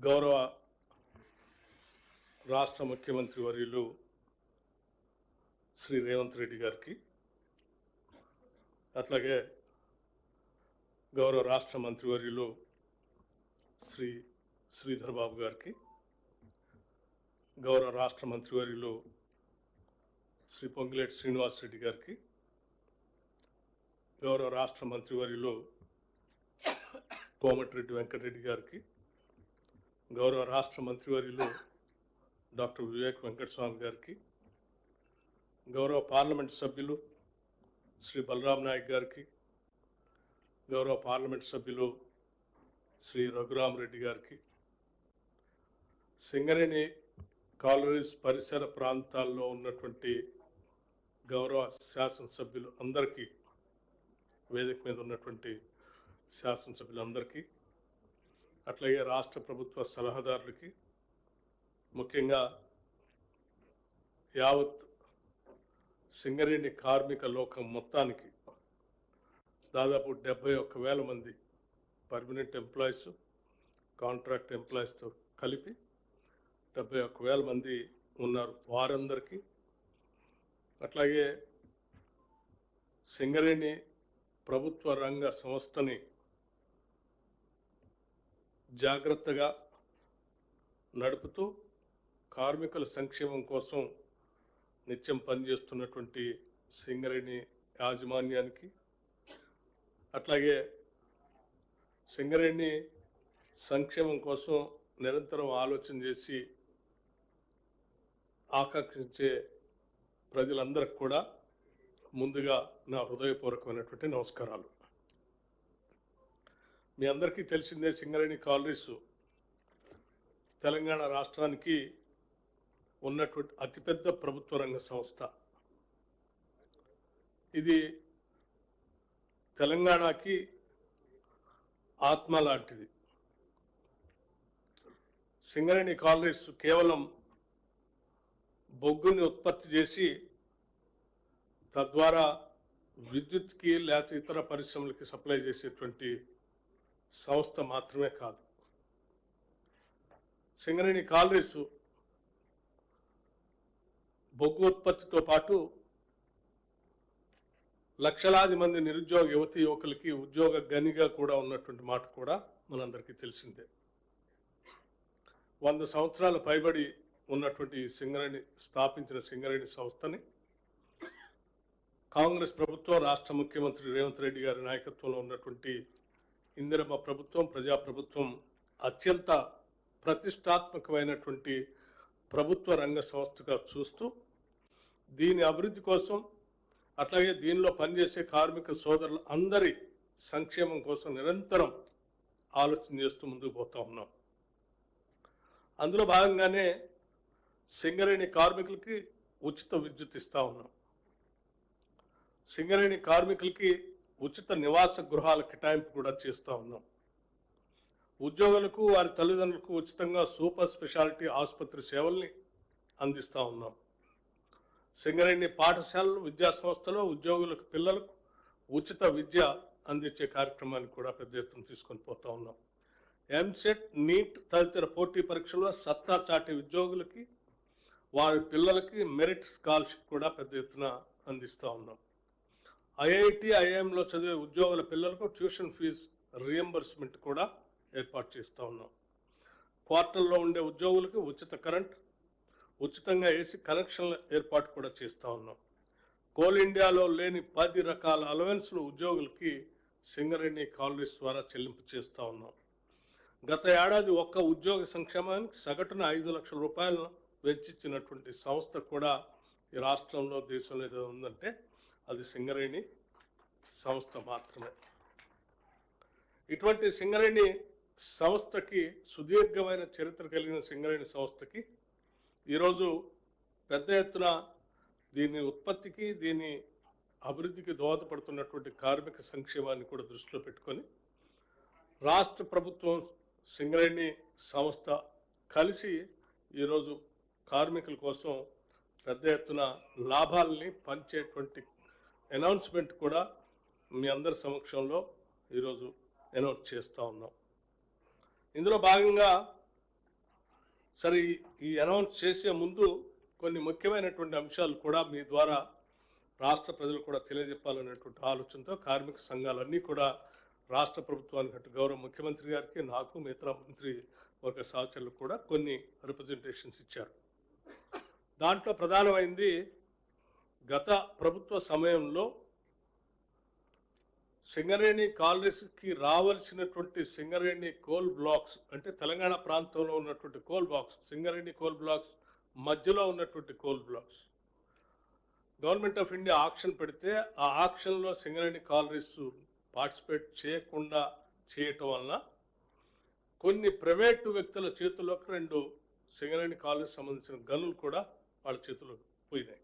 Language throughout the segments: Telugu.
గౌరవ రాష్ట్ర ముఖ్యమంత్రి వర్యులు శ్రీ రేవంత్ రెడ్డి గారికి, అట్లాగే గౌరవ రాష్ట్ర మంత్రివర్యులు శ్రీ శ్రీధర్ బాబు గారికి, గౌరవ రాష్ట్ర మంత్రివర్యులు శ్రీ పొంగిలేటి శ్రీనివాస్ రెడ్డి గారికి, గౌరవ రాష్ట్ర మంత్రివర్యులు కోమటిరెడ్డి వెంకటరెడ్డి గారికి, గౌరవ రాష్ట్ర మంత్రివర్యులు డాక్టర్ వివేక్ వెంకటస్వామి గారికి, గౌరవ పార్లమెంట్ సభ్యులు శ్రీ బలరాం నాయక్ గారికి, గౌరవ పార్లమెంట్ సభ్యులు శ్రీ రఘురామ్ రెడ్డి గారికి, సింగరేణి కాలనీస్ పరిసర ప్రాంతాల్లో ఉన్నటువంటి గౌరవ శాసనసభ్యులు అందరికీ, వేదిక మీద ఉన్నటువంటి శాసనసభ్యులందరికీ, అట్లాగే రాష్ట్ర ప్రభుత్వ సలహాదారులకి, ముఖ్యంగా యావత్ సింగరేణి కార్మిక లోకం మొత్తానికి దాదాపు 71,000 మంది పర్మనెంట్ ఎంప్లాయీస్, కాంట్రాక్ట్ ఎంప్లాయీస్తో కలిపి 71,000 మంది ఉన్నారు. వారందరికీ, అట్లాగే సింగరేణి ప్రభుత్వ రంగ సంస్థని జాగ్రత్తగా నడుపుతూ కార్మికుల సంక్షేమం కోసం నిత్యం పనిచేస్తున్నటువంటి సింగరేణి యాజమాన్యానికి, అట్లాగే సింగరేణి సంక్షేమం కోసం నిరంతరం ఆలోచన చేసి ఆకాంక్షించే ప్రజలందరికీ కూడా ముందుగా నా హృదయపూర్వకమైనటువంటి నమస్కారాలు. మీ అందరికీ తెలిసిందే, సింగరేణి కాలనీస్ తెలంగాణ రాష్ట్రానికి ఉన్నటువంటి అతిపెద్ద ప్రభుత్వ రంగ సంస్థ. ఇది తెలంగాణకి ఆత్మ లాంటిది. సింగరేణి కాలనీస్ కేవలం బొగ్గుని ఉత్పత్తి చేసి తద్వారా విద్యుత్కి లేకపోతే ఇతర పరిశ్రమలకి సప్లై చేసేటువంటి సంస్థ మాత్రమే కాదు. సింగరేణి కాలనీస్ బొగ్గు ఉత్పత్తితో పాటు లక్షలాది మంది నిరుద్యోగ యువతీ యువకులకి ఉద్యోగ గనిగా కూడా ఉన్నటువంటి మాట కూడా మనందరికీ తెలిసిందే. 100 సంవత్సరాల పైబడి ఉన్నటువంటి సింగరేణి స్థాపించిన సింగరేణి సంస్థని కాంగ్రెస్ ప్రభుత్వం, రాష్ట్ర ముఖ్యమంత్రి రేవంత్ రెడ్డి గారి నాయకత్వంలో ఉన్నటువంటి ఇందిరమ్మ ప్రభుత్వం, ప్రజాప్రభుత్వం అత్యంత ప్రతిష్టాత్మకమైనటువంటి ప్రభుత్వ రంగ సంస్థగా చూస్తూ దీని అభివృద్ధి కోసం, అట్లాగే దీనిలో పనిచేసే కార్మిక సోదరులు అందరి సంక్షేమం కోసం నిరంతరం ఆలోచన చేస్తూ ముందుకు పోతా ఉన్నాం. అందులో భాగంగానే సింగరేణి కార్మికులకి ఉచిత విద్యుత్ ఇస్తా ఉన్నాం. సింగరేణి కార్మికులకి ఉచిత నివాస గృహాల కేటాయింపు కూడా చేస్తూ ఉన్నాం. ఉద్యోగులకు, వారి తల్లిదండ్రులకు ఉచితంగా సూపర్ స్పెషాలిటీ ఆసుపత్రి సేవల్ని అందిస్తూ ఉన్నాం. సింగరేణి పాఠశాలలు, విద్యా సంస్థలో ఉద్యోగులకు, పిల్లలకు ఉచిత విద్య అందించే కార్యక్రమాన్ని కూడా పెద్ద ఎత్తున తీసుకొని పోతా ఉన్నాం. ఎంసెట్, నీట్ తదితర పోటీ పరీక్షల్లో సత్తా చాటి ఉద్యోగులకి, వారి పిల్లలకి మెరిట్ స్కాలర్షిప్ కూడా పెద్ద ఎత్తున అందిస్తూ ఉన్నాం. ఐఐటి, ఐఐఎంలో చదివే ఉద్యోగుల పిల్లలకు ట్యూషన్ ఫీజు రియంబర్స్మెంట్ కూడా ఏర్పాటు చేస్తూ ఉన్నాం. క్వార్టర్లో ఉండే ఉద్యోగులకు ఉచిత కరెంట్, ఉచితంగా ఏసీ కనెక్షన్ల ఏర్పాటు కూడా చేస్తూ ఉన్నాం. కోల్ ఇండియాలో లేని 10 రకాల అలవెన్స్లు ఉద్యోగులకి సింగరేణి కాలనీస్ ద్వారా చెల్లింపు చేస్తూ ఉన్నాం. గత ఏడాది ఒక్క ఉద్యోగ సంక్షేమానికి సగటున 5 లక్షల రూపాయలను వెచ్చించినటువంటి సంస్థ కూడా ఈ రాష్ట్రంలో, దేశంలో ఏదో ఉందంటే అది సింగరేణి సంస్థ మాత్రమే. ఇటువంటి సింగరేణి సంస్థకి, సుదీర్ఘమైన చరిత్ర కలిగిన సింగరేణి సంస్థకి ఈరోజు పెద్ద ఎత్తున దీని ఉత్పత్తికి, దీని అభివృద్ధికి దోహదపడుతున్నటువంటి కార్మిక సంక్షేమాన్ని కూడా దృష్టిలో పెట్టుకొని రాష్ట్ర ప్రభుత్వం, సింగరేణి సంస్థ కలిసి ఈరోజు కార్మికుల కోసం పెద్ద ఎత్తున లాభాలని పంచేటువంటి అనౌన్స్మెంట్ కూడా మీ అందరి సమక్షంలో ఈరోజు అనౌన్స్ చేస్తూ ఉన్నాం. ఇందులో భాగంగా సరే, ఈ అనౌన్స్ చేసే ముందు కొన్ని ముఖ్యమైనటువంటి అంశాలు కూడా మీ ద్వారా రాష్ట్ర ప్రజలు కూడా తెలియజెప్పాలనేటువంటి ఆలోచనతో కార్మిక సంఘాలన్నీ కూడా రాష్ట్ర ప్రభుత్వానికి అటు గౌరవ ముఖ్యమంత్రి గారికి, నాకు, మిగతా మంత్రి వర్గ సహచరులకు కూడా కొన్ని రిప్రజెంటేషన్స్ ఇచ్చారు. దాంట్లో ప్రధానమైంది గత ప్రభుత్వ సమయంలో సింగరేణి కాలనీస్కి రావాల్సినటువంటి సింగరేణి కోల్ బ్లాక్స్, అంటే తెలంగాణ ప్రాంతంలో ఉన్నటువంటి coal blocks, Singareni coal blocks మధ్యలో ఉన్నటువంటి coal blocks government of India auction పెడితే ఆ ఆక్షన్లో సింగరేణి కాలనీస్ పార్టిసిపేట్ చేయకుండా చేయటం వలన కొన్ని ప్రైవేటు వ్యక్తుల చేతుల్లోకి 2 సింగరేణి కాలనీకి సంబంధించిన గనులు కూడా వాళ్ళ చేతుల్లో పోయినాయి.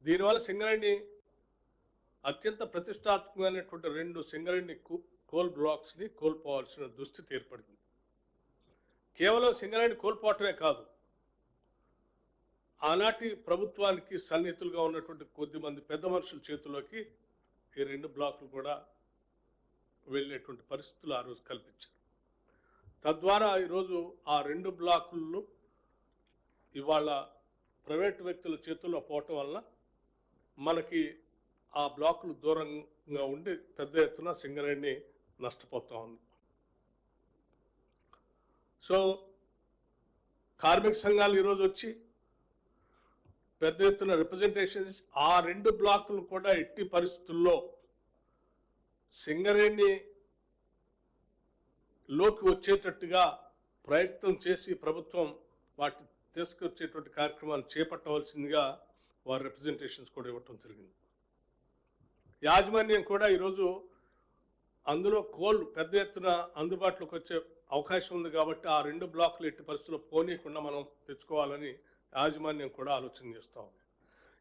దీనివల్ల సింగరేణి అత్యంత ప్రతిష్టాత్మకమైనటువంటి 2 సింగరేణి కోల్ బ్లాక్స్ని కోల్పోవాల్సిన దుస్థితి ఏర్పడింది. కేవలం సింగరేణి కోల్పోవటమే కాదు, ఆనాటి ప్రభుత్వానికి సన్నిహితులుగా ఉన్నటువంటి కొద్దిమంది పెద్ద మనుషుల చేతుల్లోకి ఈ 2 బ్లాకులు కూడా వెళ్ళేటువంటి పరిస్థితులు ఆ రోజు కల్పించారు. తద్వారా ఈరోజు ఆ 2 బ్లాకులు ఇవాళ ప్రైవేట్ వ్యక్తుల చేతుల్లో పోవటం వల్ల మనకి ఆ బ్లాకులు దూరంగా ఉండి పెద్ద ఎత్తున సింగరేణి నష్టపోతా ఉంది. సో కార్మిక సంఘాలు ఈరోజు వచ్చి పెద్ద ఎత్తున రిప్రజెంటేషన్స్, ఆ 2 బ్లాకులు కూడా ఎట్టి పరిస్థితుల్లో సింగరేణి లోకి వచ్చేటట్టుగా ప్రయత్నం చేసి ప్రభుత్వం వాటి తీసుకొచ్చేటువంటి కార్యక్రమాలు చేపట్టవలసిందిగా వారి రిప్రజెంటేషన్స్ కూడా ఇవ్వటం జరిగింది. యాజమాన్యం కూడా ఈరోజు అందులో కోల్ పెద్ద ఎత్తున అందుబాటులోకి వచ్చే అవకాశం ఉంది కాబట్టి ఆ 2 బ్లాకులు ఎట్టి పరిస్థితుల్లో పోనీయకుండా మనం తెచ్చుకోవాలని యాజమాన్యం కూడా ఆలోచన చేస్తూ ఉంది.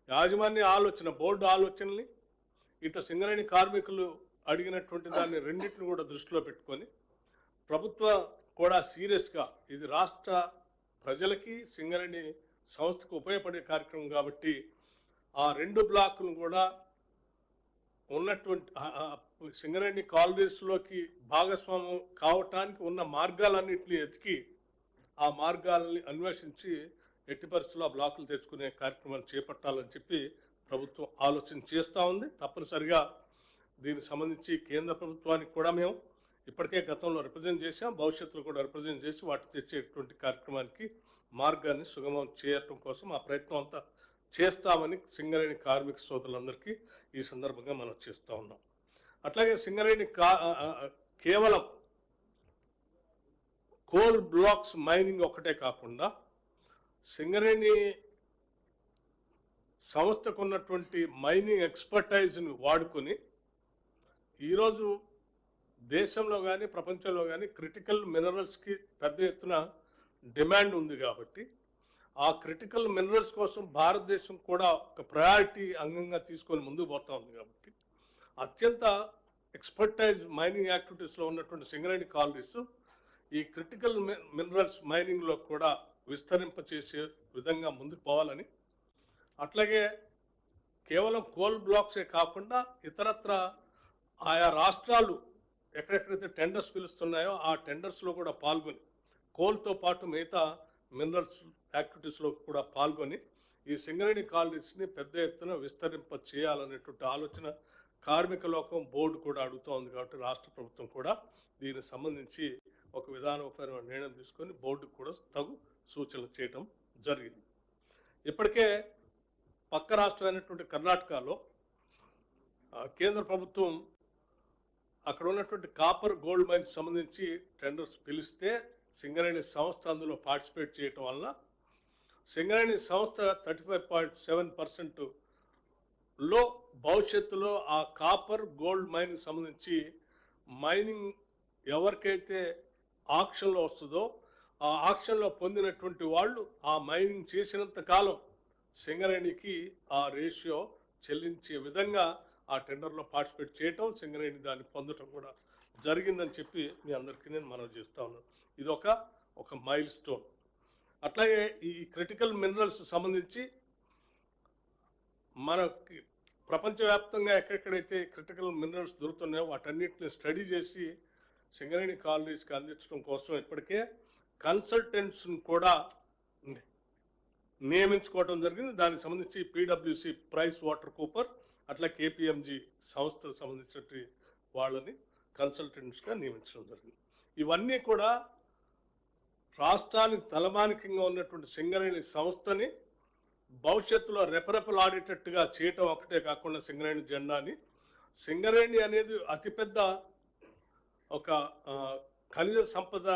యాజమాన్య ఆలోచన, బోర్డు ఆలోచనల్ని ఇటు సింగరేణి కార్మికులు అడిగినటువంటి దాన్ని రెండింటిని కూడా దృష్టిలో పెట్టుకొని ప్రభుత్వం కూడా సీరియస్గా ఇది రాష్ట్ర ప్రజలకి సింగరేణి సంస్థకు ఉపయోగపడే కార్యక్రమం కాబట్టి ఆ 2 బ్లాకులను కూడా ఉన్నటువంటి సింగరేణి కాలనీస్లోకి భాగస్వామ్యం కావటానికి ఉన్న మార్గాలన్నింటినీ ఎతికి ఆ మార్గాలని అన్వేషించి ఎట్టి పరిస్థితుల్లో ఆ బ్లాకులు తెచ్చుకునే కార్యక్రమాలు చేపట్టాలని చెప్పి ప్రభుత్వం ఆలోచన చేస్తూ ఉంది. తప్పనిసరిగా దీనికి సంబంధించి కేంద్ర ప్రభుత్వానికి కూడా మేము ఇప్పటికే గతంలో రిప్రజెంట్ చేశాం, భవిష్యత్తులో కూడా రిప్రజెంట్ చేసి వాటి తెచ్చేటువంటి కార్యక్రమానికి మార్గాన్ని సుగమం చేయటం కోసం ఆ ప్రయత్నం అంతా చేస్తామని సింగరేణి కార్మిక సోదరులందరికీ ఈ సందర్భంగా మనం చేస్తూ ఉన్నాం. అట్లాగే సింగరేణి కేవలం కోల్ బ్లాక్స్ మైనింగ్ ఒకటే కాకుండా సింగరేణి సంస్థకు ఉన్నటువంటి మైనింగ్ ఎక్స్పర్టైజ్ని వాడుకొని ఈరోజు దేశంలో కానీ ప్రపంచంలో కానీ క్రిటికల్ మినరల్స్కి పెద్ద ఎత్తున డిమాండ్ ఉంది కాబట్టి ఆ క్రిటికల్ మినరల్స్ కోసం భారతదేశం కూడా ఒక ప్రయారిటీ అంగంగా తీసుకొని ముందుకు పోతా ఉంది కాబట్టి అత్యంత ఎక్స్పర్టైజ్ మైనింగ్ యాక్టివిటీస్లో ఉన్నటువంటి సింగరేణి కాలనీస్ ఈ క్రిటికల్ మినరల్స్ మైనింగ్లో కూడా విస్తరింపచేసే విధంగా ముందుకు పోవాలని, అట్లాగే కేవలం కోల్ బ్లాక్సే కాకుండా ఇతరత్ర ఆయా రాష్ట్రాలు ఎక్కడెక్కడైతే టెండర్స్ పిలుస్తున్నాయో ఆ టెండర్స్లో కూడా పాల్గొని కోల్తో పాటు మిగతా మినరల్స్ యాక్టివిటీస్లో కూడా పాల్గొని ఈ సింగరేణి కాలనీస్ని పెద్ద ఎత్తున విస్తరింప చేయాలనేటువంటి ఆలోచన కార్మిక లోకం బోర్డు కూడా అడుగుతూ ఉంది కాబట్టి రాష్ట్ర ప్రభుత్వం కూడా దీనికి సంబంధించి ఒక విధానపరమైన నిర్ణయం తీసుకొని బోర్డుకు కూడా తగు సూచనలు చేయడం జరిగింది. ఇప్పటికే పక్క రాష్ట్రం అయినటువంటి కర్ణాటకలో కేంద్ర ప్రభుత్వం అక్కడ ఉన్నటువంటి కాపర్ గోల్డ్ మైన్స్ సంబంధించి టెండర్స్ పిలిస్తే సింగరేణి సంస్థ అందులో పార్టిసిపేట్ చేయటం వల్ల సింగరేణి సంస్థ 35.7% లో భవిష్యత్తులో ఆ కాపర్ గోల్డ్ మైన్ సంబంధించి మైనింగ్ ఎవరికైతే ఆక్షన్లో వస్తుందో ఆ ఆక్షన్లో పొందినటువంటి వాళ్ళు ఆ మైనింగ్ చేసినంత కాలం సింగరేణికి ఆ రేషియో చెల్లించే విధంగా ఆ టెండర్లో పార్టిసిపేట్ చేయటం, సింగరేణి దాన్ని పొందటం కూడా జరిగిందని చెప్పి మీ అందరికీ నేను మనవి చేస్తా ఉన్నాను. ఇది ఒక మైల్ స్టోన్. అట్లాగే ఈ క్రిటికల్ మినరల్స్ సంబంధించి మనకి ప్రపంచవ్యాప్తంగా ఎక్కడెక్కడైతే క్రిటికల్ మినరల్స్ దొరుకుతున్నాయో వాటన్నిటిని స్టడీ చేసి సింగరేణి కాలనీస్కి అందించడం కోసం ఇప్పటికే కన్సల్టెంట్స్ కూడా నియమించుకోవడం జరిగింది. దానికి సంబంధించి పీడబ్ల్యూసి ప్రైస్ వాటర్ కూపర్ అట్లా కేపీఎంజీ సంస్థకు సంబంధించిన వాళ్ళని కన్సల్టెంట్స్గా నియమించడం జరిగింది. ఇవన్నీ కూడా రాష్ట్రానికి తలమానికంగా ఉన్నటువంటి సింగరేణి సంస్థని భవిష్యత్తులో రెపరెపలాడేటట్టుగా చేయటం ఒకటే కాకుండా సింగరేణి జెండాని, సింగరేణి అనేది అతిపెద్ద ఒక ఖనిజ సంపద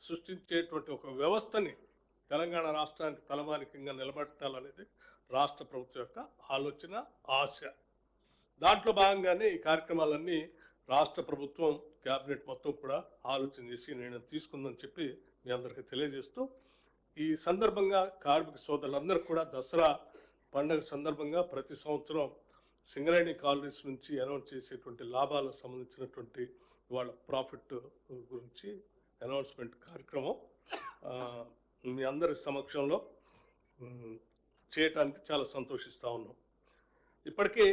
సృష్టించేటువంటి ఒక వ్యవస్థని తెలంగాణ రాష్ట్రానికి తలమానికంగా నిలబెట్టాలనేది రాష్ట్ర ప్రభుత్వం యొక్క ఆలోచన, ఆశ. దాంట్లో భాగంగానే ఈ కార్యక్రమాలన్నీ రాష్ట్ర ప్రభుత్వం కేబినెట్ మొత్తం కూడా ఆలోచన చేసి నిర్ణయం తీసుకుందని చెప్పి మీ అందరికీ తెలియజేస్తూ, ఈ సందర్భంగా కార్మిక సోదరులందరూ కూడా దసరా పండుగ సందర్భంగా ప్రతి సంవత్సరం సింగరేణి కాలనీస్ నుంచి అనౌన్స్ చేసేటువంటి లాభాలకు సంబంధించినటువంటి వాళ్ళ ప్రాఫిట్ గురించి అనౌన్స్మెంట్ కార్యక్రమం మీ అందరి సమక్షంలో చేయటానికి చాలా సంతోషిస్తూ ఉన్నాం. ఇప్పటికీ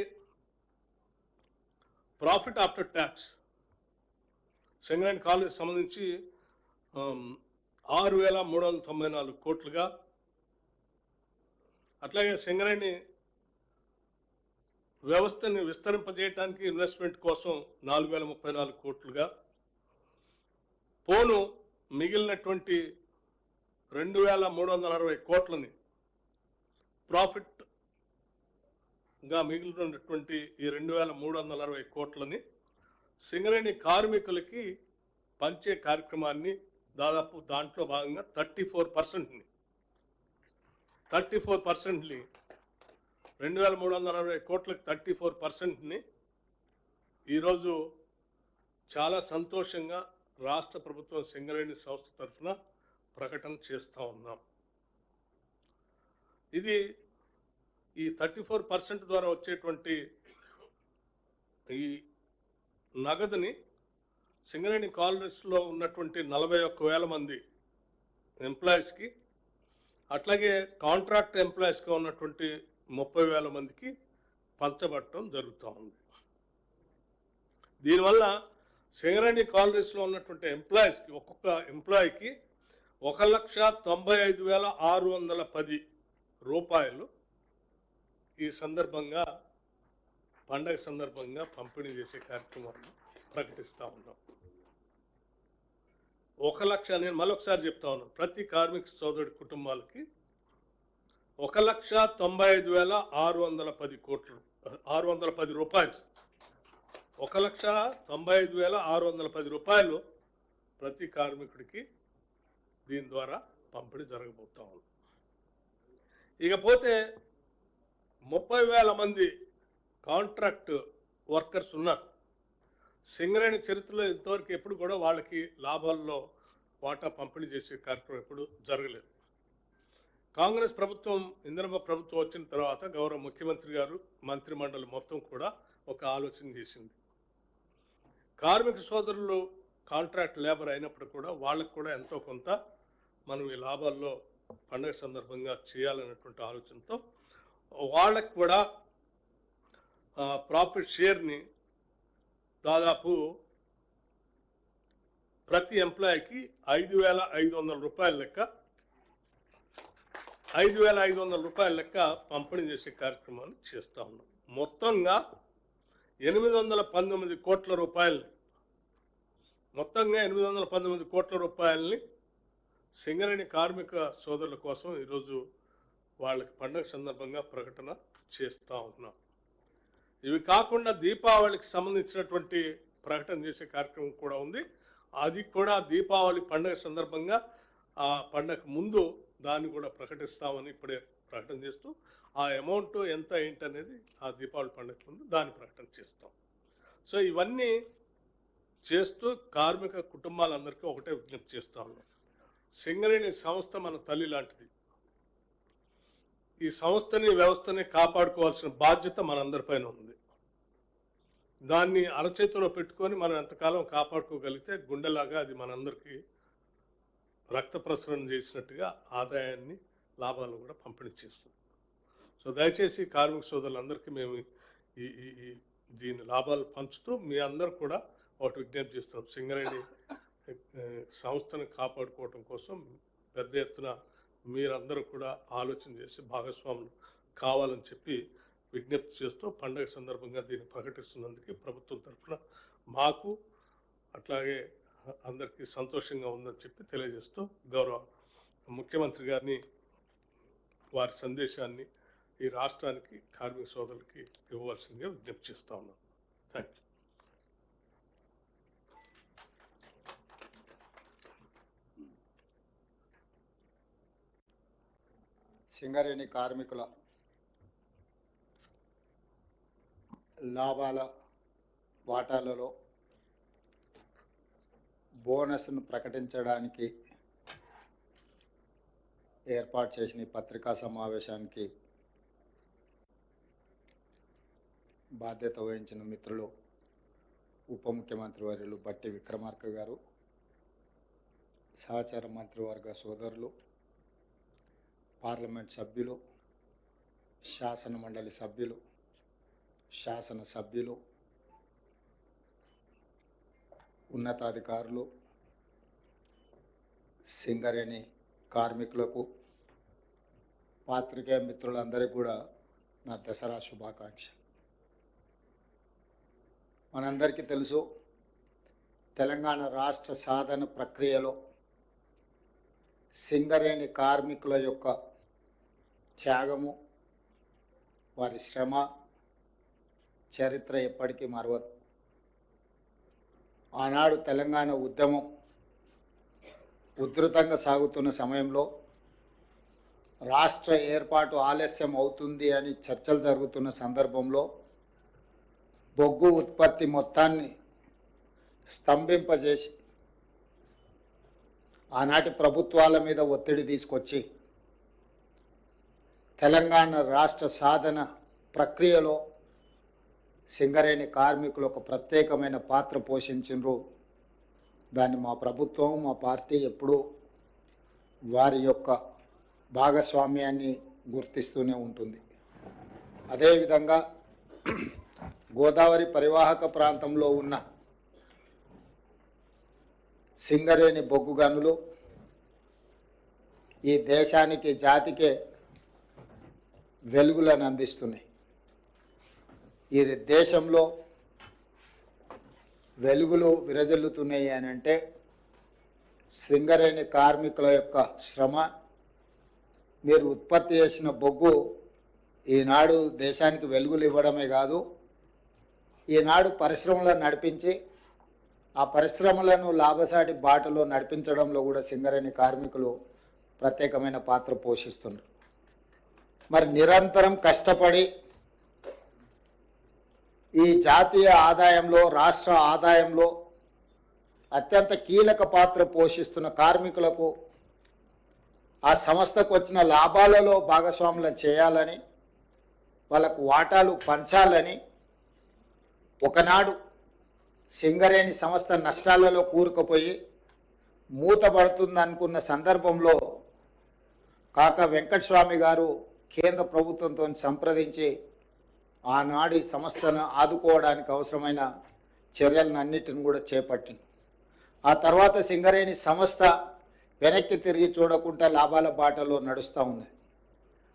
ప్రాఫిట్ ఆఫ్టర్ ట్యాక్స్ సింగరేణి కాలనీకి సంబంధించి 6,394 కోట్లుగా, అట్లాగే సింగరేణి వ్యవస్థని విస్తరింపజేయడానికి ఇన్వెస్ట్మెంట్ కోసం 4,034 కోట్లుగా, పోను మిగిలినటువంటి 2,360 కోట్లని ప్రాఫిట్ గా మిగిలినటువంటి ఈ 2,360 కోట్లని సింగరేణి కార్మికులకి పంచే కార్యక్రమాన్ని దాదాపు దాంట్లో భాగంగా 34%ని 2,360 కోట్లకు 34%ని ఈరోజు చాలా సంతోషంగా రాష్ట్ర ప్రభుత్వం సింగరేణి సంస్థ తరఫున ప్రకటన చేస్తూ ఉన్నాం. ఇది ఈ 34% ద్వారా వచ్చేటువంటి ఈ నగదుని సింగరేణి కాలనీస్లో ఉన్నటువంటి 41,000 మంది ఎంప్లాయీస్కి, అట్లాగే కాంట్రాక్ట్ ఎంప్లాయీస్గా ఉన్నటువంటి 30,000 మందికి పంచబట్టడం జరుగుతూ ఉంది. దీనివల్ల సింగరేణి కాలనీస్లో ఉన్నటువంటి ఎంప్లాయీస్కి ఒక్కొక్క ఎంప్లాయీకి 1,95,610 రూపాయలు ఈ సందర్భంగా పండగ సందర్భంగా పంపిణీ చేసే కార్యక్రమాన్ని ప్రకటిస్తూ ఉన్నాం. 1,00,000 నేను మళ్ళొకసారి చెప్తా ఉన్నాను, ప్రతి కార్మిక సోదరుడి కుటుంబాలకి 1,95,610 కోట్లు 610 రూపాయలు 1,95,610 రూపాయలు ప్రతి కార్మికుడికి దీని ద్వారా పంపిణీ జరగబోతా ఉంది. ఇకపోతే 30,000 మంది కాంట్రాక్ట్ వర్కర్స్ ఉన్నారు. సింగరేణి చరిత్రలో ఇంతవరకు ఎప్పుడు కూడా వాళ్ళకి లాభాల్లో వాటా పంపిణీ చేసే కార్యక్రమం ఎప్పుడు జరగలేదు. కాంగ్రెస్ ప్రభుత్వం, ఇందిరమ్మ ప్రభుత్వం వచ్చిన తర్వాత గౌరవ ముఖ్యమంత్రి గారు, మంత్రిమండలి మొత్తం కూడా ఒక ఆలోచన చేసింది. కార్మిక సోదరులు కాంట్రాక్ట్ లేబర్ అయినప్పుడు కూడా వాళ్ళకు కూడా ఎంతో కొంత మనం ఈ లాభాల్లో పండుగ సందర్భంగా చేయాలనేటువంటి ఆలోచనతో వాళ్ళకు కూడా ప్రాఫిట్ షేర్ని దాదాపు ప్రతి ఎంప్లాయీకి 5,500 రూపాయల లెక్క 5,500 రూపాయల లెక్క పంపిణీ చేసే కార్యక్రమాన్ని చేస్తూ ఉన్నాం. మొత్తంగా 819 కోట్ల రూపాయలని మొత్తంగా 819 కోట్ల రూపాయలని సింగరేణి కార్మిక సోదరుల కోసం ఈరోజు వాళ్ళకి పండుగ సందర్భంగా ప్రకటన చేస్తూ ఉన్నాం. ఇవి కాకుండా దీపావళికి సంబంధించినటువంటి ప్రకటన చేసే కార్యక్రమం కూడా ఉంది. అది కూడా దీపావళి పండుగ సందర్భంగా ఆ పండుగ ముందు దాన్ని కూడా ప్రకటిస్తామని ఇప్పుడే ప్రకటన చేస్తూ, ఆ అమౌంట్ ఎంత ఏంటనేది ఆ దీపావళి పండుగ ముందు దాన్ని ప్రకటన చేస్తాం. సో ఇవన్నీ చేస్తూ కార్మిక కుటుంబాలందరికీ ఒకటే విజ్ఞప్తి చేస్తా ఉన్నాం. సింగరేణి సంస్థ మన తల్లి లాంటిది. ఈ సంస్థని, వ్యవస్థని కాపాడుకోవాల్సిన బాధ్యత మనందరిపైన ఉంది. దాన్ని అరచేతిలో పెట్టుకొని మనం ఎంతకాలం కాపాడుకోగలిగితే గుండెలాగా అది మనందరికీ రక్త ప్రసరణ చేసినట్టుగా ఆదాయాన్ని, లాభాలను కూడా పంపిణీ చేస్తుంది. సో దయచేసి కార్మిక సోదరులందరికీ మేము దీని లాభాలు పంచుతూ మీ అందరూ కూడా ఒకటి విజ్ఞప్తి చేస్తున్నాం. సింగరేణి సంస్థను కాపాడుకోవడం కోసం పెద్ద ఎత్తున మీరందరూ కూడా ఆలోచన చేసి భాగస్వాములు కావాలని చెప్పి విజ్ఞప్తి చేస్తూ పండగ సందర్భంగా దీన్ని ప్రకటిస్తున్నందుకు ప్రభుత్వం తరఫున మాకు అట్లాగే అందరికీ సంతోషంగా ఉందని చెప్పి తెలియజేస్తూ గౌరవ ముఖ్యమంత్రి గారిని వారి సందేశాన్ని ఈ రాష్ట్రానికి కార్మిక సోదరులకి ఇవ్వవలసిందిగా విజ్ఞప్తి చేస్తా ఉన్నాను. Thank you. సింగరేణి కార్మికుల లాభాల వాటాలలో బోనస్ను ప్రకటించడానికి ఏర్పాటు చేసిన ఈ పత్రికా సమావేశానికి బాధ్యత వహించిన మిత్రులు ఉప ముఖ్యమంత్రి వర్యులు బట్టి విక్రమార్క గారు, సహచార మంత్రివర్గ సోదరులు, పార్లమెంట్ సభ్యులు, శాసన మండలి సభ్యులు, శాసన సభ్యులు, ఉన్నతాధికారులు, సింగరేణి కార్మికులకు, పాత్రికేయ మిత్రులందరికీ కూడా నా దసరా శుభాకాంక్ష. మనందరికీ తెలుసు, తెలంగాణ రాష్ట్ర సాధన ప్రక్రియలో సింగరేణి కార్మికుల యొక్క త్యాగము, వారి శ్రమ చరిత్ర ఎప్పటికీ మరవదు. ఆనాడు తెలంగాణ ఉద్యమం ఉధృతంగా సాగుతున్న సమయంలో రాష్ట్ర ఏర్పాటు ఆలస్యం అవుతుంది అని చర్చలు జరుగుతున్న సందర్భంలో బొగ్గు ఉత్పత్తి మొత్తాన్ని స్తంభింపజేసి ఆనాటి ప్రభుత్వాల మీద ఒత్తిడి తీసుకొచ్చి తెలంగాణ రాష్ట్ర సాధన ప్రక్రియలో సింగరేణి కార్మికులు ఒక ప్రత్యేకమైన పాత్ర పోషించారు. దాన్ని మా ప్రభుత్వం, మా పార్టీ ఎప్పుడూ వారి యొక్క భాగస్వామ్యాన్ని గుర్తిస్తూనే ఉంటుంది. అదేవిధంగా గోదావరి పరివాహక ప్రాంతంలో ఉన్న సింగరేణి బొగ్గు గనులు ఈ దేశానికి, జాతికే వెలుగులను అందిస్తున్నాయి. ఈ దేశంలో వెలుగులు విరజల్లుతున్నాయి అని అంటే సింగరేణి కార్మికుల యొక్క శ్రమ, మీరు ఉత్పత్తి చేసిన బొగ్గు ఈనాడు దేశానికి వెలుగులు ఇవ్వడమే కాదు, ఈనాడు పరిశ్రమలను నడిపించి ఆ పరిశ్రమలను లాభసాటి బాటలో నడిపించడంలో కూడా సింగరేణి కార్మికులు ప్రత్యేకమైన పాత్ర పోషిస్తున్నారు. మరి నిరంతరం కష్టపడి ఈ జాతీయ ఆదాయంలో, రాష్ట్ర ఆదాయంలో అత్యంత కీలక పాత్ర పోషిస్తున్న కార్మికులకు ఆ సంస్థకు వచ్చిన లాభాలలో భాగస్వాములను చేయాలని, వాళ్ళకు వాటాలు పంచాలని, ఒకనాడు సింగరేణి సంస్థ నష్టాలలో కూరుకుపోయి మూతపడుతుంది అనుకున్న సందర్భంలో కాకా వెంకటస్వామి గారు కేంద్ర ప్రభుత్వంతో సంప్రదించి ఆనాడు ఈ సంస్థను ఆదుకోవడానికి అవసరమైన చర్యలను అన్నిటిని కూడా చేపట్టింది. ఆ తర్వాత సింగరేణి సంస్థ వెనక్కి తిరిగి చూడకుండా లాభాల బాటలో నడుస్తూ ఉంది.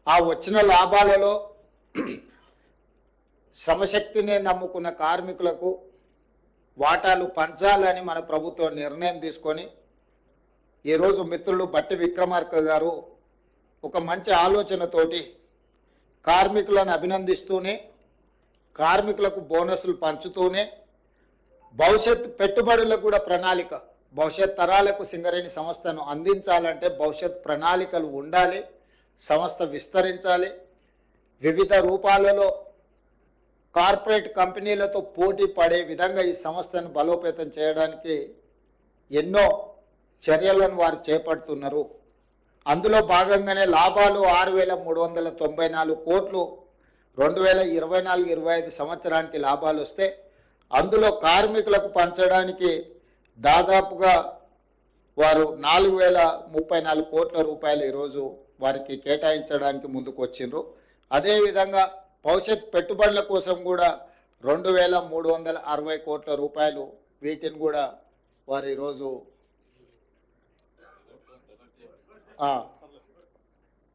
ఆ వచ్చిన లాభాలలో శ్రమశక్తిని నమ్ముకున్న కార్మికులకు వాటాలు పంచాలని మన ప్రభుత్వం నిర్ణయం తీసుకొని ఈరోజు మిత్రులు బట్టి విక్రమార్క గారు ఒక మంచి ఆలోచనతోటి కార్మికులను అభినందిస్తూనే, కార్మికులకు బోనస్లు పంచుతూనే, భవిష్యత్ పెట్టుబడులకు కూడా ప్రణాళిక, భవిష్యత్ తరాలకు సింగరేణి సంస్థను అందించాలంటే భవిష్యత్ ప్రణాళికలు ఉండాలి, సంస్థ విస్తరించాలి, వివిధ రూపాలలో కార్పొరేట్ కంపెనీలతో పోటీ పడే విధంగా ఈ సంస్థను బలోపేతం చేయడానికి ఎన్నో చర్యలను వారు చేపడుతున్నారు. అందులో భాగంగానే లాభాలు 6,394 కోట్లు 2024-25 సంవత్సరానికి లాభాలు వస్తే అందులో కార్మికులకు పంచడానికి దాదాపుగా వారు 4,034 కోట్ల రూపాయలు ఈరోజు వారికి కేటాయించడానికి ముందుకు వచ్చిండ్రు. అదేవిధంగా భవిష్యత్ పెట్టుబడుల కోసం కూడా 2,360 కోట్ల రూపాయలు వీటిని కూడా వారు ఈరోజు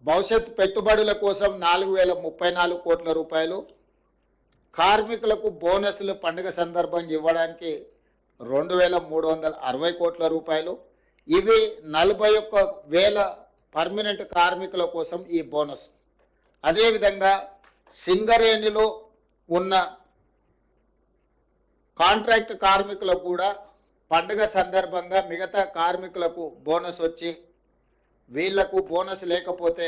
భవిష్యత్ పెట్టుబడుల కోసం 4034 కోట్ల రూపాయలు, కార్మికులకు బోనస్లు పండుగ సందర్భంగా ఇవ్వడానికి 2360 కోట్ల రూపాయలు. ఇవి 41,000 పర్మనెంట్ కార్మికుల కోసం ఈ బోనస్. అదేవిధంగా సింగరేణిలో ఉన్న కాంట్రాక్ట్ కార్మికులకు కూడా పండుగ సందర్భంగా మిగతా కార్మికులకు బోనస్ వచ్చి, వీళ్లకు బోనస్ లేకపోతే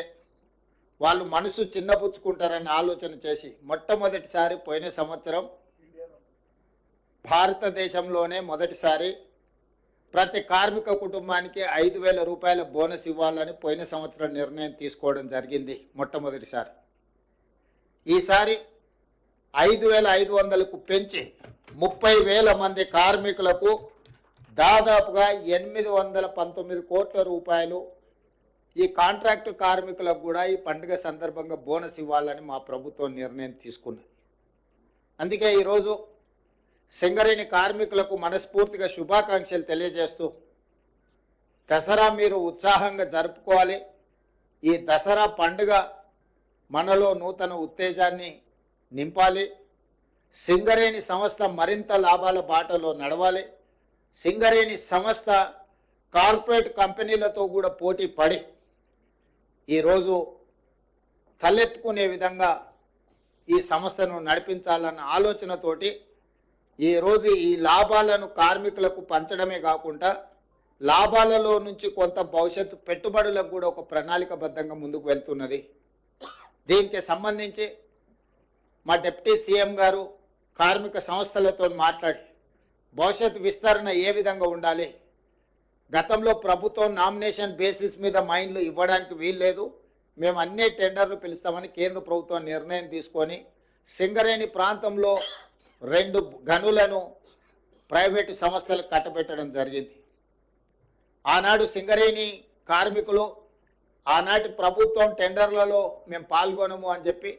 వాళ్ళు మనసు చిన్నపుచ్చుకుంటారని ఆలోచన చేసి మొట్టమొదటిసారి పోయిన సంవత్సరం భారతదేశంలోనే మొదటిసారి ప్రతి కార్మిక కుటుంబానికి 5,000 రూపాయల బోనస్ ఇవ్వాలని పోయిన సంవత్సరం నిర్ణయం తీసుకోవడం జరిగింది మొట్టమొదటిసారి. ఈసారి 5,500కు పెంచి 30,000 మంది కార్మికులకు దాదాపుగా 819 కోట్ల రూపాయలు ఈ కాంట్రాక్టు కార్మికులకు కూడా ఈ పండుగ సందర్భంగా బోనస్ ఇవ్వాలని మా ప్రభుత్వం నిర్ణయం తీసుకున్నది. అందుకే ఈరోజు సింగరేణి కార్మికులకు మనస్ఫూర్తిగా శుభాకాంక్షలు తెలియజేస్తూ, దసరా మీరు ఉత్సాహంగా జరుపుకోవాలి. ఈ దసరా పండుగ మనలో నూతన ఉత్తేజాన్ని నింపాలి. సింగరేణి సంస్థ మరింత లాభాల బాటలో నడవాలి. సింగరేణి సంస్థ కార్పొరేట్ కంపెనీలతో కూడా పోటీ పడి ఈరోజు తలెత్తుకునే విధంగా ఈ సంస్థను నడిపించాలన్న ఆలోచనతోటి ఈరోజు ఈ లాభాలను కార్మికులకు పంచడమే కాకుండా లాభాలలో నుంచి కొంత భవిష్యత్తు పెట్టుబడులకు కూడా ఒక ప్రణాళికబద్ధంగా ముందుకు వెళ్తున్నది. దీనికి సంబంధించి మా డిప్యూటీ సీఎం గారు కార్మిక సంస్థలతో మాట్లాడి భవిష్యత్తు విస్తరణ ఏ విధంగా ఉండాలి, గతంలో ప్రభుత్వం నామినేషన్ బేసిస్ మీద మైన్లు ఇవ్వడానికి వీల్లేదు, మేము అన్ని టెండర్లు పిలుస్తామని కేంద్ర ప్రభుత్వం నిర్ణయం తీసుకొని సింగరేణి ప్రాంతంలో 2 గనులను ప్రైవేటు సంస్థలకు కట్టబెట్టడం జరిగింది. ఆనాడు సింగరేణి కార్మికులు ఆనాటి ప్రభుత్వం టెండర్లలో మేము పాల్గొనము అని చెప్పి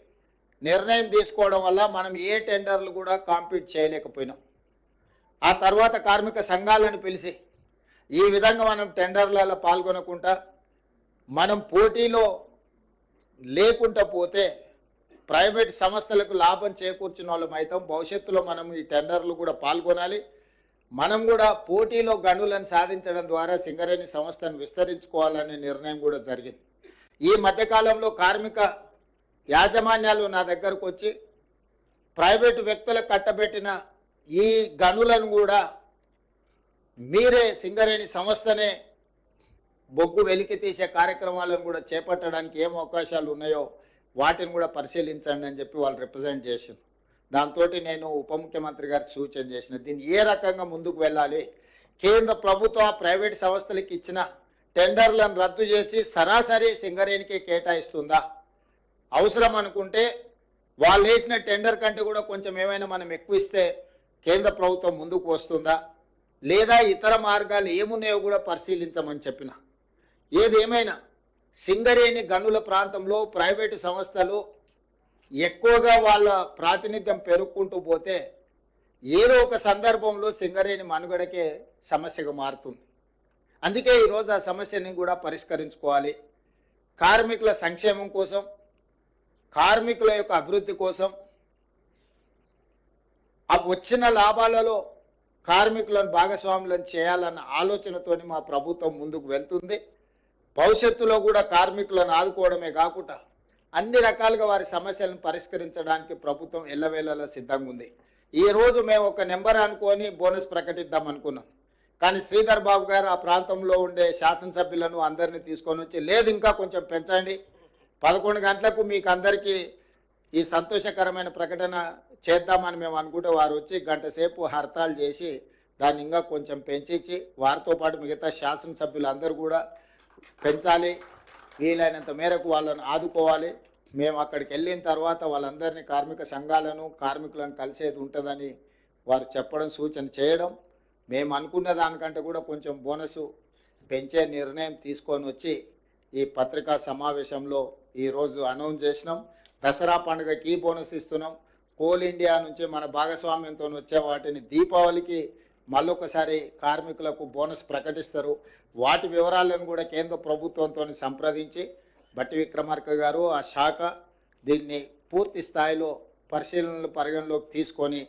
నిర్ణయం తీసుకోవడం వల్ల మనం ఏ టెండర్లు కూడా కాంపీట్ చేయలేకపోయినాం. ఆ తర్వాత కార్మిక సంఘాలను పిలిచి ఈ విధంగా మనం టెండర్లలో పాల్గొనకుండా మనం పోటీలో లేకుండా పోతే ప్రైవేట్ సంస్థలకు లాభం చేకూర్చిన వాళ్ళం అవుతాం. భవిష్యత్తులో మనం ఈ టెండర్లు కూడా పాల్గొనాలి. మనం కూడా పోటీలో గనులను సాధించడం ద్వారా సింగరేణి సంస్థను విస్తరించుకోవాలనే నిర్ణయం కూడా జరిగింది. ఈ మధ్యకాలంలో కార్మిక యాజమాన్యాలు నా దగ్గరకు వచ్చి ప్రైవేటు వ్యక్తులకు కట్టబెట్టిన ఈ గనులను కూడా మీరే సింగరేణి సంస్థనే బొగ్గు వెలికి తీసే కార్యక్రమాలను కూడా చేపట్టడానికి ఏం అవకాశాలు ఉన్నాయో వాటిని కూడా పరిశీలించండి అని చెప్పి వాళ్ళు రిప్రజెంట్ చేసింది. దాంతో నేను ఉప ముఖ్యమంత్రి గారికి సూచన చేసిన, దీన్ని ఏ రకంగా ముందుకు వెళ్ళాలి, కేంద్ర ప్రభుత్వం ప్రైవేట్ సంస్థలకు ఇచ్చిన టెండర్లను రద్దు చేసి సరాసరి సింగరేణికి కేటాయిస్తుందా, అవసరం అనుకుంటే వాళ్ళు వేసిన టెండర్ కంటే కూడా కొంచెం ఏమైనా మనం ఎక్కువ ఇస్తే కేంద్ర ప్రభుత్వం ముందుకు వస్తుందా, లేదా ఇతర మార్గాలు ఏమున్నాయో కూడా పరిశీలించమని చెప్పిన. ఏదేమైనా సింగరేణి గనుల ప్రాంతంలో ప్రైవేటు సంస్థలు ఎక్కువగా వాళ్ళ ప్రాతినిధ్యం పెరుగుకుంటూ పోతే ఏదో ఒక సందర్భంలో సింగరేణి మనుగడకే సమస్యగా మారుతుంది. అందుకే ఈరోజు ఆ సమస్యని కూడా పరిష్కరించుకోవాలి. కార్మికుల సంక్షేమం కోసం, కార్మికుల యొక్క అభివృద్ధి కోసం, ఆ వచ్చిన లాభాలలో కార్మికులను భాగస్వాములను చేయాలన్న ఆలోచనతోని మా ప్రభుత్వం ముందుకు వెళ్తుంది. భవిష్యత్తులో కూడా కార్మికులను ఆదుకోవడమే కాకుండా అన్ని రకాలుగా వారి సమస్యలను పరిష్కరించడానికి ప్రభుత్వం ఎల్లవేళలా సిద్ధంగా ఉంది. ఈ రోజు మేము ఒక నెంబర్ అనుకొని బోనస్ ప్రకటిద్దాం అనుకున్నాం. కానీ శ్రీధర్ బాబు గారు ఆ ప్రాంతంలో ఉండే శాసనసభ్యులను అందరినీ తీసుకొని వచ్చి, లేదు ఇంకా కొంచెం పెంచండి, 11 గంటలకు మీకు అందరికీ ఈ సంతోషకరమైన ప్రకటన చేద్దామని మేము అనుకుంటే వారు వచ్చి గంట సేపు హర్తాలు చేసి దాన్ని ఇంకా కొంచెం పెంచి వారితో పాటు మిగతా శాసనసభ్యులందరూ కూడా పెంచాలి, వీలైనంత మేరకు వాళ్ళను ఆదుకోవాలి. మేము అక్కడికి వెళ్ళిన తర్వాత వాళ్ళందరినీ కార్మిక సంఘాలను కార్మికులను కలిసేది ఉంటుందని వారు చెప్పడం, సూచన చేయడం, మేము అనుకున్న దానికంటే కూడా కొంచెం బోనసు పెంచే నిర్ణయం తీసుకొని వచ్చి ఈ పత్రికా సమావేశంలో ఈరోజు అనౌన్స్ చేసినాం. దసరా పండుగకి ఈ బోనస్ ఇస్తున్నాం. కోల్ ఇండియా నుంచి మన భాగస్వామ్యంతో వచ్చే వాటిని దీపావళికి మళ్ళొకసారి కార్మికులకు బోనస్ ప్రకటిస్తారు. వాటి వివరాలను కూడా కేంద్ర ప్రభుత్వంతో సంప్రదించి బట్టి విక్రమార్క గారు ఆ శాఖ దీన్ని పూర్తి స్థాయిలో పరిగణలోకి తీసుకొని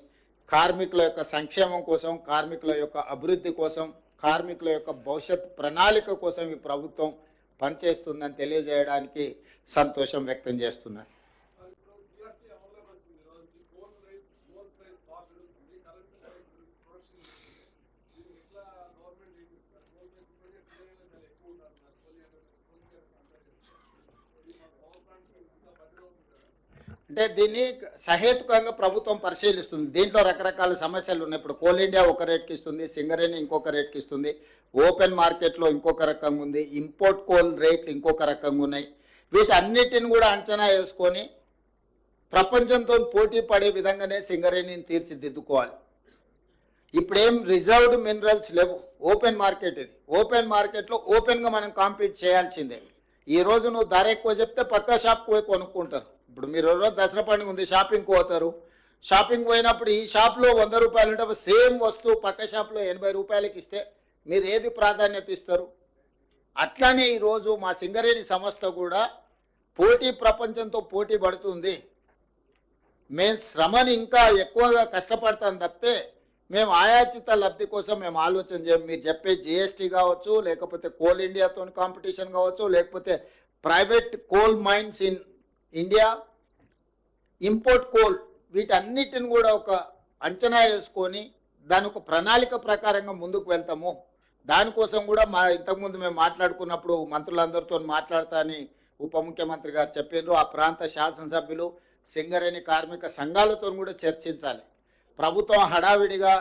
కార్మికుల యొక్క సంక్షేమం కోసం, కార్మికుల యొక్క అభివృద్ధి కోసం, కార్మికుల యొక్క భవిష్యత్ ప్రణాళిక కోసం ఈ ప్రభుత్వం పనిచేస్తుందని తెలియజేయడానికి సంతోషం వ్యక్తం చేస్తున్నాను. అంటే దీన్ని సహేతుకంగా ప్రభుత్వం పరిశీలిస్తుంది. దీంట్లో రకరకాల సమస్యలు ఉన్నాయి. ఇప్పుడు కోల్ ఇండియా ఒక రేట్కి ఇస్తుంది, సింగరేణి ఇంకొక రేట్కి ఇస్తుంది, ఓపెన్ మార్కెట్లో ఇంకొక రకంగా ఉంది, ఇంపోర్ట్ కోల్ రేట్లు ఇంకొక రకంగా ఉన్నాయి. వీటన్నిటిని కూడా అంచనా వేసుకొని ప్రపంచంతో పోటీ పడే విధంగానే సింగరేణిని తీర్చిదిద్దుకోవాలి. ఇప్పుడేం రిజర్వ్డ్ మినరల్స్ లేవు, ఓపెన్ మార్కెట్ ఇది. ఓపెన్ మార్కెట్లో ఓపెన్గా మనం కాంపీట్ చేయాల్సిందే. ఈ రోజు నువ్వు ధర ఎక్కువ చెప్తే పక్క షాప్కి పోయి కొనుక్కుంటారు. ఇప్పుడు మీరు రోజు దసరా పండుగ ఉంది, షాపింగ్ పోతారు. షాపింగ్ పోయినప్పుడు ఈ షాప్లో 100 రూపాయలు ఉంటే సేమ్ వస్తువు పక్క షాప్లో 80 రూపాయలకి ఇస్తే మీరు ఏది ప్రాధాన్యత ఇస్తారు? అట్లానే ఈరోజు మా సింగరేణి సంస్థ కూడా ప్రపంచంతో పోటీ పడుతుంది. మేము శ్రమని ఇంకా ఎక్కువగా కష్టపడతాం తప్పితే మేము ఆయాచిత లబ్ధి కోసం మేము ఆలోచన చేయం. మీరు చెప్పే జిఎస్టీ కావచ్చు, లేకపోతే కోల్ ఇండియాతో కాంపిటీషన్ కావచ్చు, లేకపోతే private coal mines in India, import coal, వీటన్నిటిని కూడా ఒక అంచనా వేసుకొని దాని ఒక ప్రణాళిక ప్రకారంగా ముందుకు వెళ్తాము. దానికోసం కూడా ఇంతకుముందు మేము మాట్లాడుకున్నప్పుడు మంత్రులందరితో మాట్లాడతా అని ఉప ముఖ్యమంత్రి గారు చెప్పారు. ఆ ప్రాంత శాసనసభ్యులు, సింగరేణి కార్మిక సంఘాలతో కూడా చర్చించాలి. ప్రభుత్వం హడావిడిగా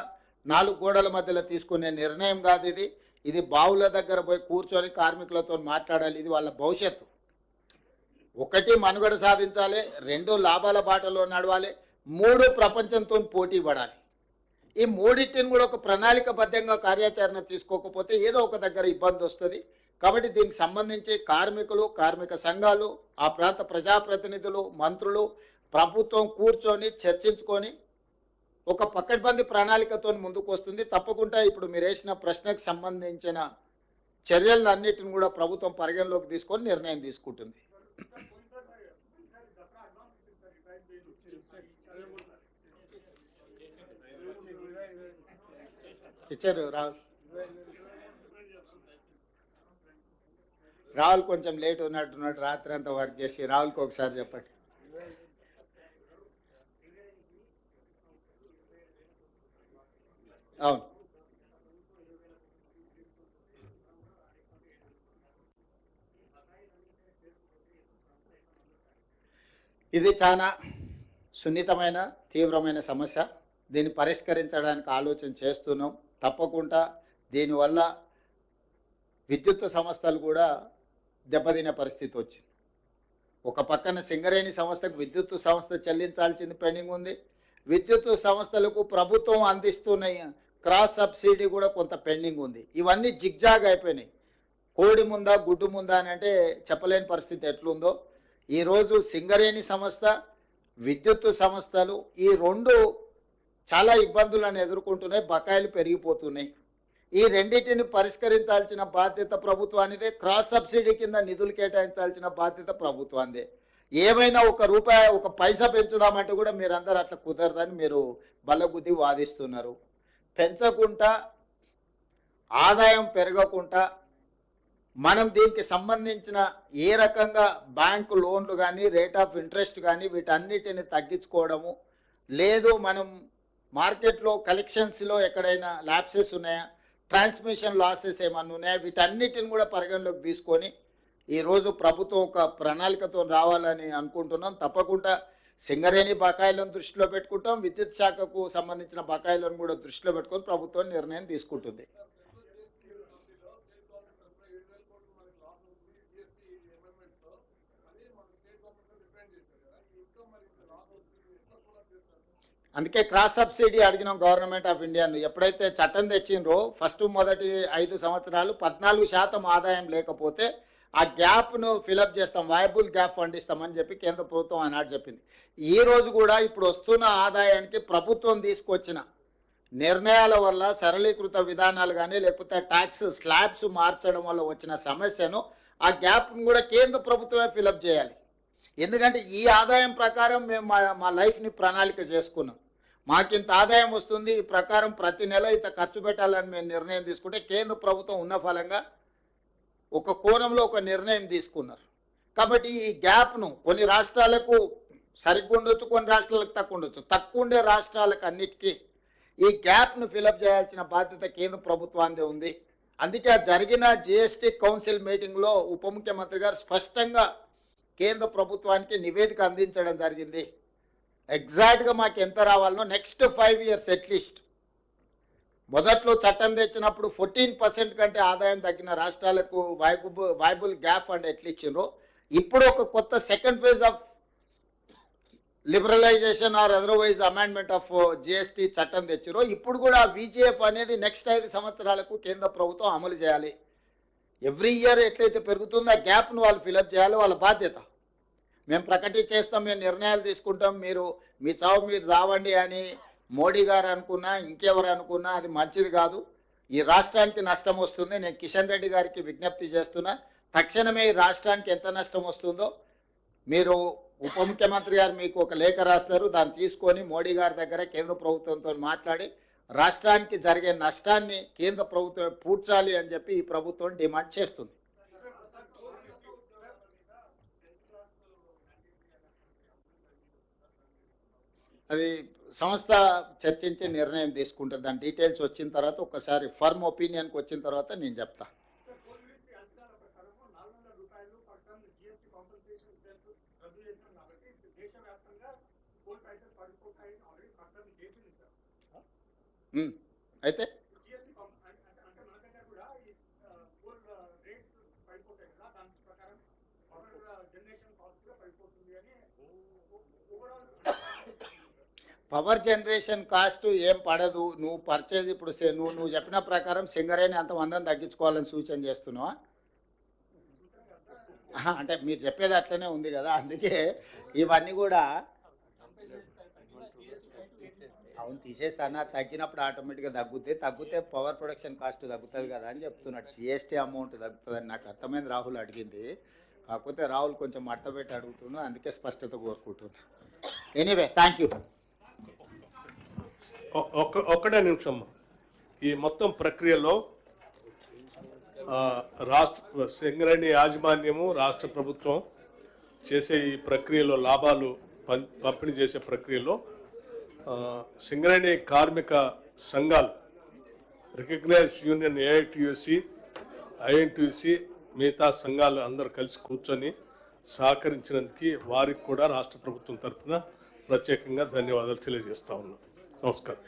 4 గోడల మధ్యలో తీసుకునే నిర్ణయం కాదు ఇది. ఇది బావుల దగ్గర పోయి కూర్చొని కార్మికులతో మాట్లాడాలి. ఇది వాళ్ళ భవిష్యత్తు. 1 మనుగడ సాధించాలి, 2 లాభాల బాటలో నడవాలి, 3 ప్రపంచంతో పోటీ పడాలి. ఈ మూడింటిని కూడా ఒక ప్రణాళికబద్ధంగా కార్యాచరణ తీసుకోకపోతే ఏదో ఒక దగ్గర ఇబ్బంది వస్తుంది. కాబట్టి దీనికి సంబంధించి కార్మికులు, కార్మిక సంఘాలు, ఆ ప్రాంత ప్రజాప్రతినిధులు, మంత్రులు, ప్రభుత్వం కూర్చొని చర్చించుకొని ఒక పకడ్బందీ ప్రణాళికతో ముందుకు వస్తుంది. తప్పకుండా ఇప్పుడు మీరు వేసిన ప్రశ్నకు సంబంధించిన చర్యలన్నిటిని కూడా ప్రభుత్వం పరిగణలోకి తీసుకొని నిర్ణయం తీసుకుంటుంది. ఇచ్చారు రాహుల్ కొంచెం లేట్ ఉన్నట్టున్నాడు, రాత్రి అంతా వర్క్ చేసి. రాహుల్కి ఒకసారి చెప్పండి. అవును, ఇది చాలా సున్నితమైన తీవ్రమైన సమస్య. దీన్ని పరిష్కరించడానికి ఆలోచన చేస్తున్నాం. తప్పకుండా దీనివల్ల విద్యుత్ సంస్థలు కూడా దెబ్బతినే పరిస్థితి వచ్చింది. ఒక పక్కన సింగరేణి సంస్థకు విద్యుత్ సంస్థ చెల్లించాల్సింది పెండింగ్ ఉంది. విద్యుత్ సంస్థలకు ప్రభుత్వం అందిస్తున్న క్రాస్ సబ్సిడీ కూడా కొంత పెండింగ్ ఉంది. ఇవన్నీ జిగ్జాగ్ అయిపోయినాయి. కోడి ముందా గుడ్డు ముందా అని అంటే చెప్పలేని పరిస్థితి ఎట్లుందో. ఈరోజు సింగరేణి సంస్థ, విద్యుత్ సంస్థలు ఈ 2 చాలా ఇబ్బందులను ఎదుర్కొంటున్నాయి, బకాయిలు పెరిగిపోతున్నాయి. ఈ రెండింటిని పరిష్కరించాల్సిన బాధ్యత ప్రభుత్వానిదే. క్రాస్ సబ్సిడీ కింద నిధులు కేటాయించాల్సిన బాధ్యత ప్రభుత్వానిదే. ఏమైనా 1 రూపాయి 1 పైసా పెంచుదామంటే కూడా మీరందరూ అట్లా కుదరదని మీరు బల్లగుద్ది వాదిస్తున్నారు. పెంచకుండా, ఆదాయం పెరగకుండా మనం దీనికి సంబంధించిన ఏ రకంగా బ్యాంకు లోన్లు కానీ, రేట్ ఆఫ్ ఇంట్రెస్ట్ కానీ వీటన్నిటిని తగ్గించుకోవడము లేదు. మనం మార్కెట్లో కలెక్షన్స్లో ఎక్కడైనా ల్యాప్సెస్ ఉన్నాయా, ట్రాన్స్మిషన్ లాసెస్ ఏమన్నా ఉన్నాయా, వీటన్నిటిని కూడా పరిగణలోకి తీసుకొని ఈరోజు ప్రభుత్వం ఒక ప్రణాళికతో రావాలని అనుకుంటున్నాం. తప్పకుండా సింగరేణి బకాయిలను దృష్టిలో పెట్టుకుంటాం, విద్యుత్ శాఖకు సంబంధించిన బకాయిలను కూడా దృష్టిలో పెట్టుకొని ప్రభుత్వం నిర్ణయం తీసుకుంటుంది. అందుకే క్రాస్ సబ్సిడీ అడిగినాం గవర్నమెంట్ ఆఫ్ ఇండియాను. ఎప్పుడైతే చట్టం తెచ్చిండ్రో మొదటి 5 సంవత్సరాలు 14% ఆదాయం లేకపోతే ఆ గ్యాప్ను ఫిలప్ చేస్తాం, వయబుల్ గ్యాప్ ఫండ్ ఇస్తామని చెప్పి కేంద్ర ప్రభుత్వం ఆనాడు చెప్పింది. ఈ రోజు కూడా ఇప్పుడు వస్తున్న ఆదాయానికి ప్రభుత్వం తీసుకొచ్చిన నిర్ణయాల వల్ల సరళీకృత విధానాలు కానీ లేకపోతే ట్యాక్స్ స్లాబ్స్ మార్చడం వల్ల వచ్చిన సమస్యను ఆ గ్యాప్ను కూడా కేంద్ర ప్రభుత్వమే ఫిలప్ చేయాలి. ఎందుకంటే ఈ ఆదాయం ప్రకారం మేము మా లైఫ్ని ప్రణాళిక చేసుకున్నాం. మాకింత ఆదాయం వస్తుంది, ఈ ప్రకారం ప్రతి నెల ఇంత ఖర్చు పెట్టాలని మేము నిర్ణయం తీసుకుంటే కేంద్ర ప్రభుత్వం ఉన్న ఫలంగా ఒక కోణంలో ఒక నిర్ణయం తీసుకున్నారు. కాబట్టి ఈ గ్యాప్ను కొన్ని రాష్ట్రాలకు సరిగ్గా ఉండొచ్చు, కొన్ని రాష్ట్రాలకు తక్కువ ఉండొచ్చు. తక్కువ ఉండే రాష్ట్రాలకు అన్నిటికీ ఈ గ్యాప్ను ఫిలప్ చేయాల్సిన బాధ్యత కేంద్ర ప్రభుత్వానికి ఉంది. అందుకే జరిగిన జిఎస్టీ కౌన్సిల్ మీటింగ్లో ఉప ముఖ్యమంత్రి గారు స్పష్టంగా కేంద్ర ప్రభుత్వానికి నివేదిక అందించడం జరిగింది. ఎగ్జాక్ట్గా మాకు ఎంత రావాలనో నెక్స్ట్ 5 years అట్లీస్ట్. మొదట్లో చట్టం తెచ్చినప్పుడు 14% కంటే ఆదాయం తగ్గిన రాష్ట్రాలకు వైబుల్ గ్యాప్ ఫండ్ ఎట్లా ఇచ్చిండ్రో, ఇప్పుడు ఒక కొత్త second phase of liberalisation or otherwise amendment of GST చట్టం తెచ్చిరో, ఇప్పుడు కూడా విజిఎఫ్ అనేది నెక్స్ట్ 5 సంవత్సరాలకు కేంద్ర ప్రభుత్వం అమలు చేయాలి. ఎవ్రీ ఇయర్ ఎట్లయితే పెరుగుతుందో ఆ గ్యాప్ను వాళ్ళు ఫిలప్ చేయాలి, వాళ్ళ బాధ్యత. మేము ప్రకటించేస్తాం, మేము నిర్ణయాలు తీసుకుంటాం, మీరు మీ చావు మీరు చావండి అని మోడీ గారు అనుకున్నా ఇంకెవరు అనుకున్నా అది మంచిది కాదు. ఈ రాష్ట్రానికి నష్టం వస్తుంది. నేను కిషన్ రెడ్డి గారికి విజ్ఞప్తి చేస్తున్నా, తక్షణమే ఈ రాష్ట్రానికి ఎంత నష్టం వస్తుందో మీరు ఉప ముఖ్యమంత్రి గారు మీకు ఒక లేఖ రాస్తారు, దాన్ని తీసుకొని మోడీ గారి దగ్గర కేంద్ర ప్రభుత్వంతో మాట్లాడి రాష్ట్రానికి జరిగే నష్టాన్ని కేంద్ర ప్రభుత్వం పూడ్చాలి అని చెప్పి ఈ ప్రభుత్వం డిమాండ్ చేస్తుంది. అది సంస్థ చర్చించి నిర్ణయం తీసుకుంటుంది. దాని డీటెయిల్స్ వచ్చిన తర్వాత ఒకసారి ఫర్మ్ ఒపీనియన్కి వచ్చిన తర్వాత నేను చెప్తా. అయితే పవర్ జనరేషన్ కాస్ట్ ఏం పడదు. నువ్వు పర్చేజ్ ఇప్పుడు నువ్వు చెప్పిన ప్రకారం సింగరేణి అంత మందం తగ్గించుకోవాలని సూచన చేస్తున్నావా? అంటే మీరు చెప్పేది అట్లనే ఉంది కదా, అందుకే ఇవన్నీ కూడా అవును తీసేస్తాను. తగ్గినప్పుడు ఆటోమేటిక్గా తగ్గితే పవర్ ప్రొడక్షన్ కాస్ట్ తగ్గుతుంది కదా అని చెప్తున్నాడు. జిఎస్టీ అమౌంట్ తగ్గుతుందని నాకు అర్థమైంది. రాహుల్ అడిగింది, కాకపోతే రాహుల్ కొంచెం మడతపెట్టి అడుగుతున్నా, అందుకే స్పష్టత కోరుకుంటున్నా. Anyway thank you. ఒక్కటే నిమిషం. ఈ మొత్తం ప్రక్రియలో రాష్ట్ర సింగరేణి యాజమాన్యము రాష్ట్ర ప్రభుత్వం చేసే ఈ ప్రక్రియలో లాభాలు పంపిణీ చేసే ప్రక్రియలో సింగరేణి కార్మిక సంఘాలు రికగ్నైజ్ యూనియన్ ఐఎన్టీయూసీ మిగతా సంఘాలు అందరూ కలిసి కూర్చొని సహకరించినందుకు వారికి కూడా రాష్ట్ర ప్రభుత్వం తరఫున ప్రత్యేకంగా ధన్యవాదాలు తెలియజేస్తా ఉన్నాం. నమస్కారం.